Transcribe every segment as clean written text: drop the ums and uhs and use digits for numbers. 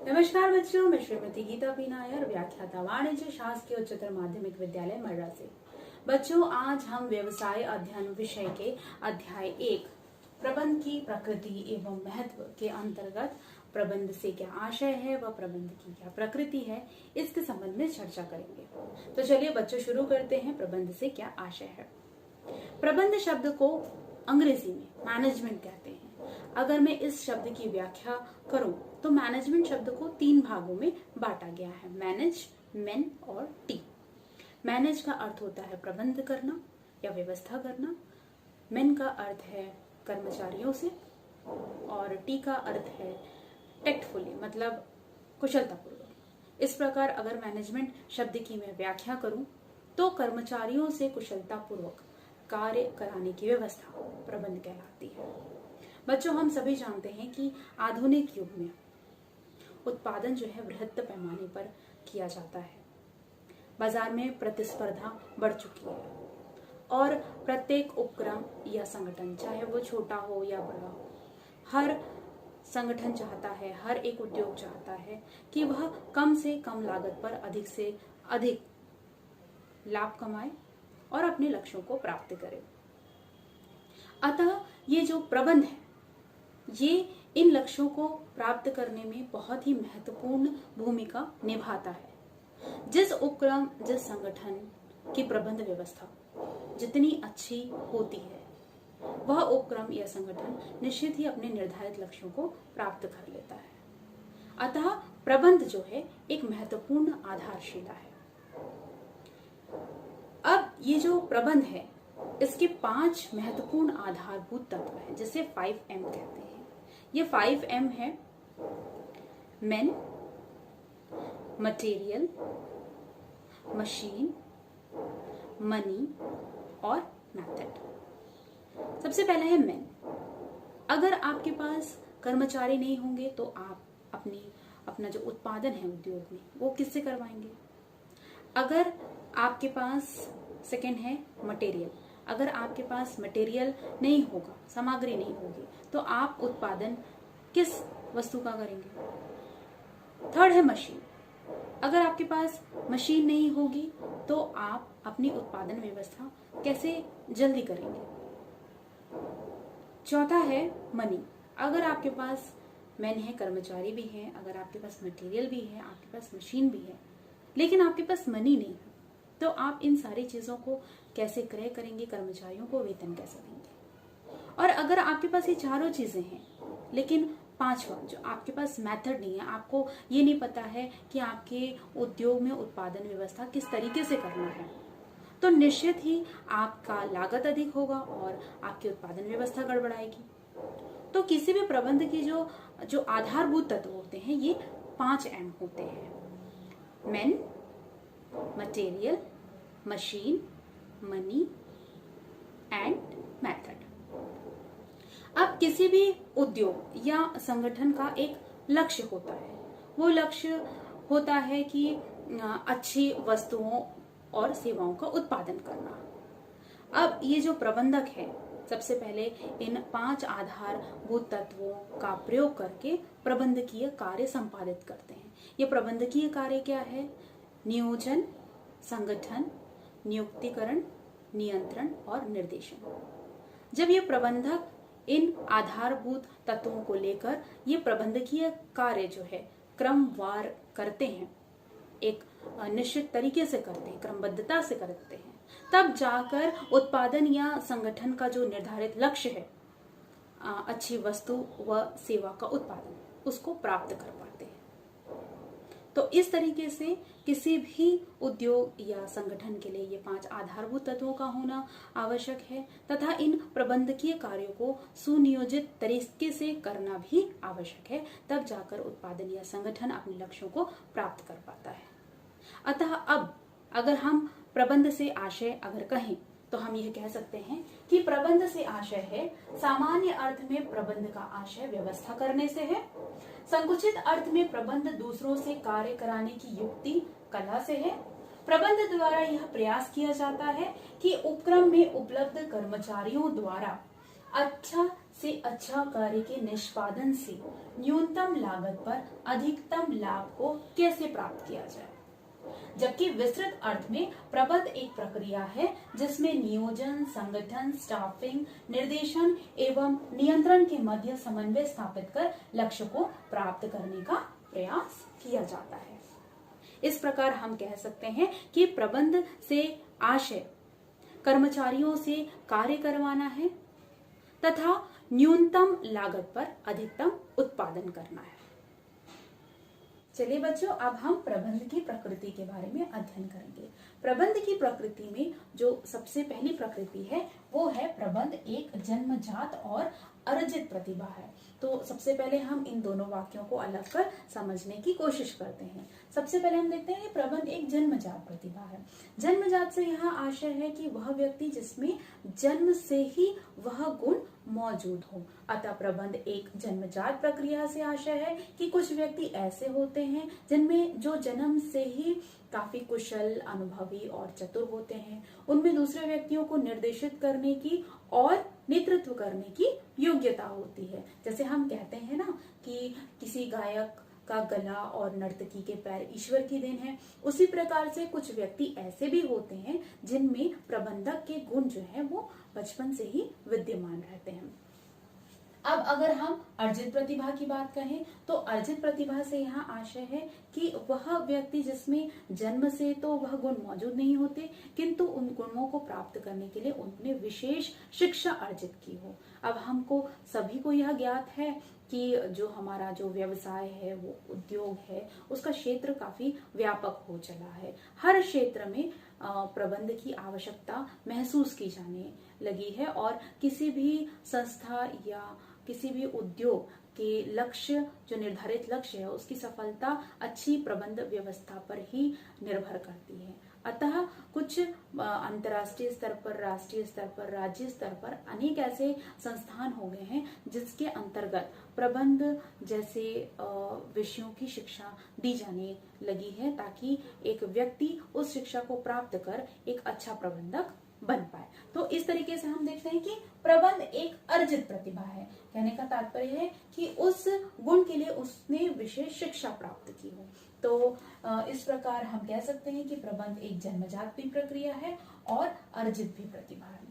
नमस्कार बच्चों, मैं श्रीमती गीता पी नायर, व्याख्याता वाणिज्य शासकीय उच्चतर माध्यमिक विद्यालय मर्रा से। बच्चों, आज हम व्यवसाय अध्ययन विषय के अध्याय 1 प्रबंध की प्रकृति एवं महत्व के अंतर्गत प्रबंध से क्या आशय है व प्रबंध की क्या प्रकृति है, इसके संबंध में चर्चा करेंगे। तो चलिए बच्चों शुरू करते हैं। प्रबंध से क्या आशय है। प्रबंध शब्द को अंग्रेजी में मैनेजमेंट कहते हैं। अगर मैं इस शब्द की व्याख्या करूं तो मैनेजमेंट शब्द को 3 भागों में बांटा गया है, मैनेज, मेन और टी। मैनेज का अर्थ होता है प्रबंध करना या व्यवस्था करना, मेन का अर्थ है कर्मचारियों से और टी का अर्थ है टेक्टफुली, मतलब कुशलतापूर्वक। इस प्रकार अगर मैनेजमेंट शब्द की मैं व्याख्या करूं तो कर्मचारियों से कुशलतापूर्वक कार्य कराने की व्यवस्था प्रबंध कहलाती है। बच्चों, हम सभी जानते हैं कि आधुनिक युग में उत्पादन जो है बृहत्त पैमाने पर किया जाता है। बाजार में प्रतिस्पर्धा बढ़ चुकी है और प्रत्येक उपक्रम या संगठन, चाहे वो छोटा हो या बड़ा हो, हर संगठन चाहता है, हर एक उद्योग चाहता है कि वह कम से कम लागत पर अधिक से अधिक लाभ कमाए और अपने लक्ष्यों को प्राप्त करे। अतः ये जो प्रबंध है ये इन लक्ष्यों को प्राप्त करने में बहुत ही महत्वपूर्ण भूमिका निभाता है। जिस उपक्रम, जिस संगठन की प्रबंध व्यवस्था जितनी अच्छी होती है, वह उपक्रम या संगठन निश्चित ही अपने निर्धारित लक्ष्यों को प्राप्त कर लेता है। अतः प्रबंध जो है एक महत्वपूर्ण आधारशिला है। अब ये जो प्रबंध है इसके 5 महत्वपूर्ण आधारभूत तत्व हैं, जिसे 5M कहते हैं। ये 5M है मैन, मटेरियल, मशीन, मनी और मेथड। सबसे पहला है मैन। अगर आपके पास कर्मचारी नहीं होंगे तो आप अपना जो उत्पादन है उद्योग में वो किससे करवाएंगे। अगर आपके पास सेकंड है मटेरियल। अगर आपके पास मटेरियल नहीं होगा, सामग्री नहीं होगी, तो आप उत्पादन किस वस्तु का करेंगे। थर्ड है मशीन। अगर आपके पास मशीन नहीं होगी तो आप अपनी उत्पादन व्यवस्था कैसे जल्दी करेंगे। चौथा है मनी। अगर आपके पास मैन है, कर्मचारी भी है, अगर आपके पास मटेरियल भी है, आपके पास मशीन भी है, लेकिन आपके पास मनी नहीं है, तो आप इन सारी चीजों को कैसे क्रय करेंगे, कर्मचारियों को वेतन कैसे देंगे। और अगर आपके पास ये चारों चीजें हैं लेकिन पांचवा जो आपके पास मेथड नहीं है, आपको ये नहीं पता है कि आपके उद्योग में उत्पादन व्यवस्था किस तरीके से करना है, तो निश्चित ही आपका लागत अधिक होगा और आपकी उत्पादन व्यवस्था गड़बड़ाएगी। तो किसी भी प्रबंध की जो आधारभूत तत्व होते हैं ये 5M होते हैं, man, material, machine, money and method. अब किसी भी उद्योग या संगठन का एक लक्ष्य होता है। वो लक्ष्य होता है कि अच्छी वस्तुओं और सेवाओं का उत्पादन करना। अब ये जो प्रबंधक है सबसे पहले इन 5 आधारभूत तत्वों का प्रयोग करके प्रबंधकीय कार्य संपादित करते हैं। ये प्रबंधकीय कार्य क्या है? नियोजन, संगठन, नियुक्तिकरण, नियंत्रण और निर्देशन। जब ये प्रबंधक इन आधारभूत तत्वों को लेकर ये प्रबंधकीय कार्य जो है क्रमवार करते हैं, एक निश्चित तरीके से करते हैं, क्रमबद्धता से करते हैं, तब जाकर उत्पादन या संगठन का जो निर्धारित लक्ष्य है, अच्छी वस्तु व सेवा का उत्पादन, उसको प्राप्त कर पाते हैं। तो इस तरीके से किसी भी उद्योग या संगठन के लिए ये 5 आधारभूत तत्वों का होना आवश्यक है तथा इन प्रबंधकीय कार्यों को सुनियोजित तरीके से करना भी आवश्यक है, तब जाकर उत्पादन या संगठन अपने लक्ष्यों को प्राप्त कर पाता है। अतः अब अगर हम प्रबंध से आशय अगर कहें तो हम यह कह सकते हैं कि प्रबंध से आशय है, सामान्य अर्थ में प्रबंध का आशय व्यवस्था करने से है। संकुचित अर्थ में प्रबंध दूसरों से कार्य कराने की युक्ति, कला से है। प्रबंध द्वारा यह प्रयास किया जाता है कि उपक्रम में उपलब्ध कर्मचारियों द्वारा अच्छा से अच्छा कार्य के निष्पादन से न्यूनतम लागत पर अधिकतम लाभ को कैसे प्राप्त किया जाए। जबकि विस्तृत अर्थ में प्रबंध एक प्रक्रिया है जिसमें नियोजन, संगठन, स्टाफिंग, निर्देशन एवं नियंत्रण के मध्य समन्वय स्थापित कर लक्ष्य को प्राप्त करने का प्रयास किया जाता है। इस प्रकार हम कह सकते हैं कि प्रबंध से आशय कर्मचारियों से कार्य करवाना है तथा न्यूनतम लागत पर अधिकतम उत्पादन करना है। चलिए बच्चों, अब हम प्रबंध की प्रकृति के बारे में अध्ययन करेंगे। प्रबंध की प्रकृति में जो सबसे पहली प्रकृति है वो है प्रबंध एक जन्मजात और अर्जित प्रतिभा है। तो सबसे पहले हम इन दोनों वाक्यों को अलग कर समझने की कोशिश करते हैं। सबसे पहले हम देखते हैं कि प्रबंध एक जन्मजात प्रतिभा है। जन्मजात से यहाँ आशय है कि वह व्यक्ति जिसमें जन्म से ही वह गुण मौजूद हो। अतः प्रबंध एक जन्मजात प्रक्रिया से आशय है कि कुछ व्यक्ति ऐसे होते हैं जिनमें जो जन्म से ही काफी कुशल, अनुभवी और चतुर होते हैं। उनमें दूसरे व्यक्तियों को निर्देशित करने की और नेतृत्व करने की योग्यता होती है। जैसे हम कहते हैं ना कि किसी गायक का गला और नर्तकी के पैर ईश्वर की देन है, उसी प्रकार से कुछ व्यक्ति ऐसे भी होते हैं जिनमें प्रबंधक के गुण जो है वो बचपन से ही विद्यमान रहते हैं। अब अगर हम अर्जित प्रतिभा की बात कहें तो अर्जित प्रतिभा से यहाँ आशय है कि वह व्यक्ति जिसमें जन्म से तो वह गुण मौजूद नहीं होते, किंतु उन गुणों को प्राप्त करने के लिए उन्होंने विशेष शिक्षा अर्जित की हो। अब हमको सभी को यह ज्ञात है कि जो हमारा जो व्यवसाय है, वो उद्योग है, उसका क्षेत्र काफी व्यापक हो चला है। हर क्षेत्र में प्रबंध की आवश्यकता महसूस की जाने लगी है और किसी भी संस्था या किसी भी उद्योग के लक्ष्य, जो निर्धारित लक्ष्य है, उसकी सफलता अच्छी प्रबंध व्यवस्था पर ही निर्भर करती है। अतः कुछ अंतर्राष्ट्रीय स्तर पर, राष्ट्रीय स्तर पर, राज्य स्तर पर अनेक ऐसे संस्थान हो गए हैं जिसके अंतर्गत प्रबंध जैसे विषयों की शिक्षा दी जाने लगी है ताकि एक व्यक्ति उस शिक्षा को प्राप्त कर एक अच्छा प्रबंधक बन पाए। तो इस तरीके से हम देखते हैं कि प्रबंध एक अर्जित प्रतिभा है। कहने का तात्पर्य है कि उस गुण के लिए उसने विशेष शिक्षा प्राप्त की हो। तो इस प्रकार हम कह सकते हैं कि प्रबंध एक जन्मजात भी प्रक्रिया है और अर्जित भी प्रतिभा है।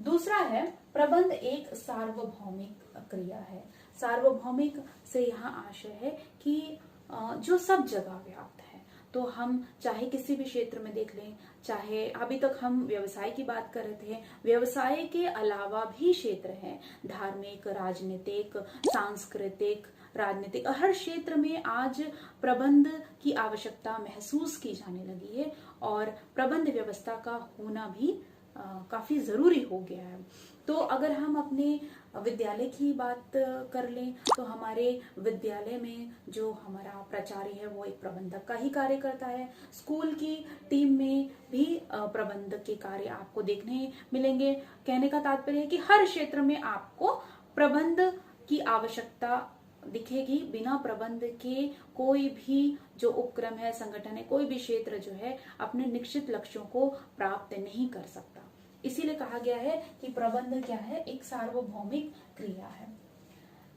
दूसरा है प्रबंध एक सार्वभौमिक क्रिया है। सार्वभौमिक से यहाँ आशय है कि जो सब जगह व्याप्त है। तो हम चाहे किसी भी क्षेत्र में देख लें, चाहे अभी तक हम व्यवसाय की बात कर रहे थे, व्यवसाय के अलावा भी क्षेत्र हैं, धार्मिक, राजनीतिक, सांस्कृतिक, राजनीतिक, हर क्षेत्र में आज प्रबंध की आवश्यकता महसूस की जाने लगी है और प्रबंध व्यवस्था का होना भी काफी जरूरी हो गया है। तो अगर हम अपने विद्यालय की बात कर लें तो हमारे विद्यालय में जो हमारा प्राचार्य है वो एक प्रबंधक का ही कार्य करता है। स्कूल की टीम में भी प्रबंधक के कार्य आपको देखने मिलेंगे। कहने का तात्पर्य है कि हर क्षेत्र में आपको प्रबंध की आवश्यकता दिखेगी। बिना प्रबंध के कोई भी जो उपक्रम है, संगठन है, कोई भी क्षेत्र जो है अपने निश्चित लक्ष्यों को प्राप्त नहीं कर सकता। इसीलिए कहा गया है कि प्रबंध क्या है, एक सार्वभौमिक क्रिया है।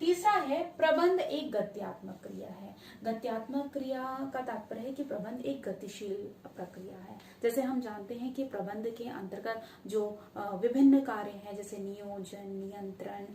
तीसरा है प्रबंध एक गत्यात्मक क्रिया है। गत्यात्मक क्रिया का तात्पर्य है कि प्रबंध एक गतिशील प्रक्रिया है। जैसे हम जानते हैं कि प्रबंध के अंतर्गत जो विभिन्न कार्य हैं, जैसे नियोजन, नियंत्रण,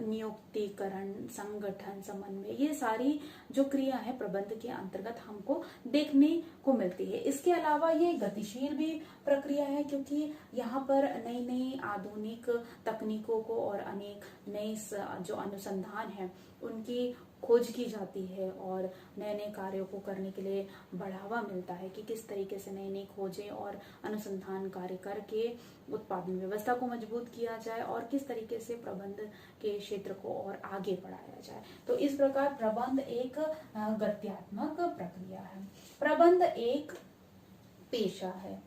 नियुक्तिकरण, संगठन, समन्वय, ये सारी जो क्रिया है प्रबंध के अंतर्गत हमको देखने को मिलती है। इसके अलावा ये गतिशील भी प्रक्रिया है क्योंकि यहाँ पर नई नई आधुनिक तकनीकों को और अनेक नए जो अनुसंधान है उनकी खोज की जाती है और नए नए कार्यों को करने के लिए बढ़ावा मिलता है कि किस तरीके से नई नई खोजें और अनुसंधान कार्य करके उत्पादन व्यवस्था को मजबूत किया जाए और किस तरीके से प्रबंध के क्षेत्र को और आगे बढ़ाया जाए। तो इस प्रकार प्रबंध एक गत्यात्मक प्रक्रिया है। प्रबंध एक पेशा है।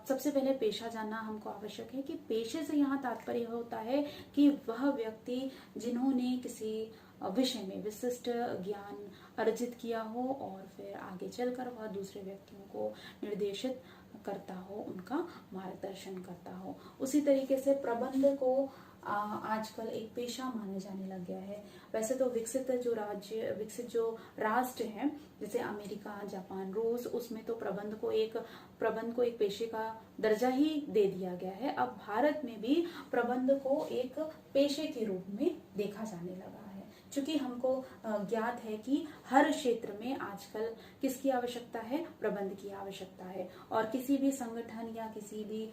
सबसे पहले पेशा जानना हमको आवश्यक है कि पेशे से यहाँ तात्पर्य होता है कि वह व्यक्ति जिन्होंने किसी विषय में विशिष्ट ज्ञान अर्जित किया हो और फिर आगे चलकर वह दूसरे व्यक्तियों को निर्देशित करता हो, उनका मार्गदर्शन करता हो। उसी तरीके से प्रबंध को आजकल एक पेशा माना जाने लग गया है। वैसे तो विकसित जो राष्ट्र हैं जैसे अमेरिका, जापान, रूस, उसमें तो प्रबंध को एक पेशे का दर्जा ही दे दिया गया है। अब भारत में भी प्रबंध को एक पेशे के रूप में देखा जाने लगा है, क्योंकि हमको ज्ञात है कि हर क्षेत्र में आजकल किसकी आवश्यकता है, प्रबंध की आवश्यकता है। और किसी भी संगठन या किसी भी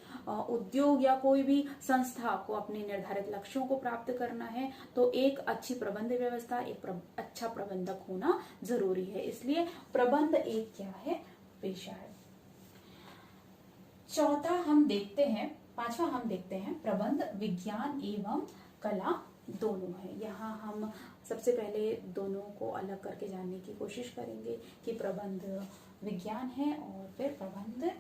उद्योग या कोई भी संस्था को अपने निर्धारित लक्ष्यों को प्राप्त करना है तो एक अच्छी प्रबंध व्यवस्था, एक अच्छा प्रबंधक होना जरूरी है। इसलिए प्रबंध एक क्या है, पेशा है। पांचवा हम देखते हैं प्रबंध विज्ञान एवं कला दोनों है। यहाँ हम सबसे पहले दोनों को अलग करके जानने की कोशिश करेंगे कि प्रबंध विज्ञान है और फिर प्रबंध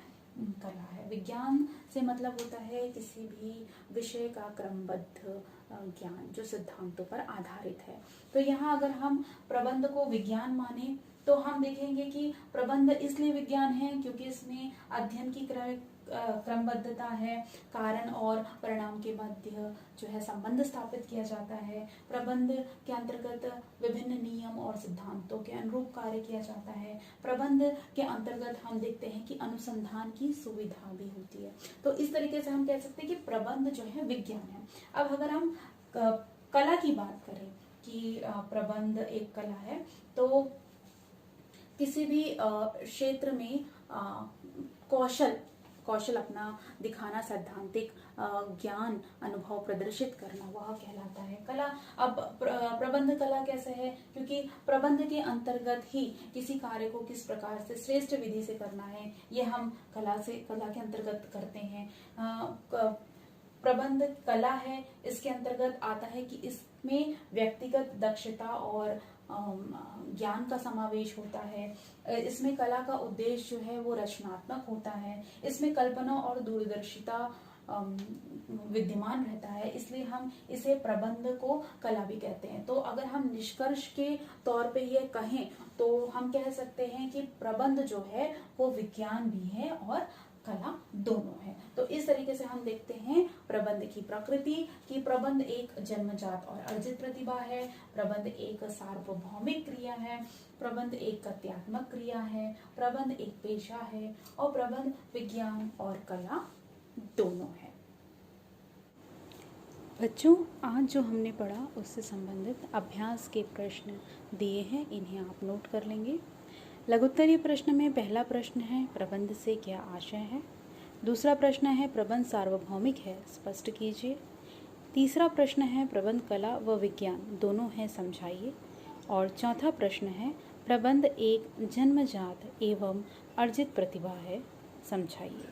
कला है। विज्ञान से मतलब होता है किसी भी विषय का क्रमबद्ध ज्ञान जो सिद्धांतों पर आधारित है। तो यहाँ अगर हम प्रबंध को विज्ञान माने तो हम देखेंगे कि प्रबंध इसलिए विज्ञान है क्योंकि इसमें अध्ययन की क्रमबद्धता है, कारण और परिणाम के मध्य जो है संबंध स्थापित किया जाता है। प्रबंध के अंतर्गत विभिन्न नियम और सिद्धांतों के अनुरूप कार्य किया जाता है। प्रबंध के अंतर्गत हम देखते हैं कि अनुसंधान की सुविधा भी होती है। तो इस तरीके से हम कह सकते हैं कि प्रबंध जो है विज्ञान है। अब अगर हम कला की बात करें कि प्रबंध एक कला है, तो किसी भी क्षेत्र में कौशल अपना दिखाना, सैद्धांतिक ज्ञान अनुभव प्रदर्शित करना, वह कहलाता है कला। अब प्रबंध कला कैसे है, क्योंकि प्रबंध के अंतर्गत ही किसी कार्य को किस प्रकार से श्रेष्ठ विधि से करना है, ये हम कला के अंतर्गत करते हैं। प्रबंध कला है, इसके अंतर्गत आता है कि इसमें व्यक्तिगत दक्षता और ज्ञान का समावेश होता है। इसमें कला का उद्देश्य जो है वो रचनात्मक होता है। इसमें कल्पना और दूरदर्शिता विद्यमान रहता है, इसलिए हम इसे प्रबंध को कला भी कहते हैं। तो अगर हम निष्कर्ष के तौर पे ये कहें तो हम कह सकते हैं कि प्रबंध जो है वो विज्ञान भी है और कला दोनों है। तो इस तरीके से हम देखते हैं प्रबंध की प्रकृति कि प्रबंध एक जन्मजात और अर्जित प्रतिभा है, प्रबंध एक सार्वभौमिक क्रिया है, प्रबंध एक तथ्यात्मक क्रिया है, प्रबंध एक पेशा है और प्रबंध विज्ञान और कला दोनों है। बच्चों, आज जो हमने पढ़ा उससे संबंधित अभ्यास के प्रश्न दिए हैं, इन्हें आप नोट कर लेंगे। लघुत्तरीय प्रश्न में पहला प्रश्न है प्रबंध से क्या आशय है। दूसरा प्रश्न है प्रबंध सार्वभौमिक है, स्पष्ट कीजिए। तीसरा प्रश्न है प्रबंध कला व विज्ञान दोनों है, समझाइए। और चौथा प्रश्न है प्रबंध एक जन्मजात एवं अर्जित प्रतिभा है, समझाइए।